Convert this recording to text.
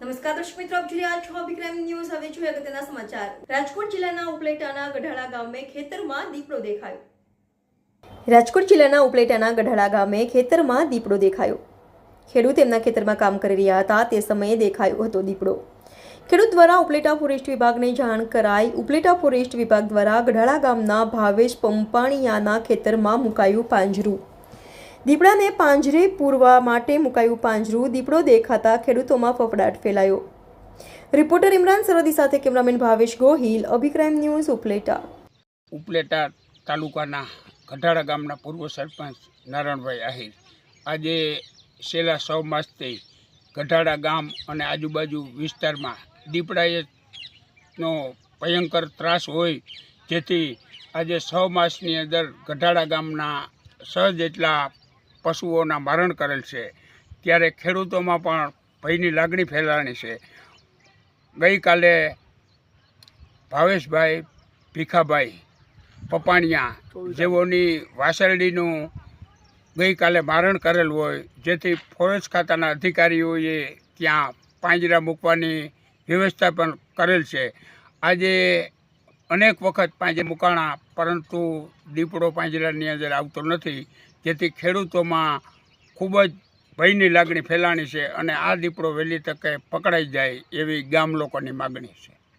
નમસ્કાર દર્શક મિત્રો, આપ જોઈ રહ્યા છો અભિક્રાઇમ ન્યૂઝ. હવે જોઈએ અગત્યના સમાચાર. રાજકોટ જિલ્લાના ઉપલેટાના ગઢાળા ગામે ખેતરમાં દીપડો દેખાયો. રાજકોટ જિલ્લાના ઉપલેટાના ગઢાળા ગામે ખેતરમાં દીપડો દેખાયો. ખેડૂત તેમના ખેતરમાં કામ કરી રહ્યા હતા તે સમયે દેખાયો હતો દીપડો. ખેડૂત દ્વારા ઉપલેટા ફોરેસ્ટ વિભાગને જાણ કરાઈ. ઉપલેટા ફોરેસ્ટ વિભાગ દ્વારા ગઢાળા ગામના ભાવેશ પંપાણીયાના ખેતરમાં મુકાયું પાંજરું. દીપડાને પાંજરે પૂરવા માટે મુકાયું પાંજરું. દીપડો દેખાતા ખેડૂતોમાં ફફડાટ ફેલાયો. રિપોર્ટર ઇમરાન સરહદી સાથે કેમેરામેન ભાવેશ ગોહિલ, અભિક્રાઇમ ન્યૂઝ, ઉપલેટા. ઉપલેટા તાલુકાના ગઢાળા ગામના પૂર્વ સરપંચ નારાયણભાઈ આહિર આજે છેલ્લા 6 માસથી ગઢાળા ગામ અને આજુબાજુ વિસ્તારમાં દીપડાનો ભયંકર ત્રાસ હોય, જેથી આજે 6 માસની અંદર ગઢાળા ગામના 6 જેટલા પશુઓના મરણ કરેલ છે. ત્યારે ખેડૂતોમાં પણ ભયની લાગણી ફેલાણી છે. ગઈકાલે ભાવેશભાઈ ભીખાભાઈ પપાણિયા જેઓની વાસરડીનું ગઈકાલે મારણ કરેલ હોય, જેથી ફોરેસ્ટ ખાતાના અધિકારીઓએ ત્યાં પાંજરા મૂકવાની વ્યવસ્થા પણ કરેલ છે. આજે અનેક વખત પાંજરા મૂકાણા, પરંતુ દીપડો પાંજરાની અંદર આવતો નથી, જેથી ખેડૂતોમાં ખૂબ જ ભયની લાગણી ફેલાણી છે અને આ દીપડો વહેલી તકે પકડાઈ જાય એવી ગામ લોકોની માગણી છે.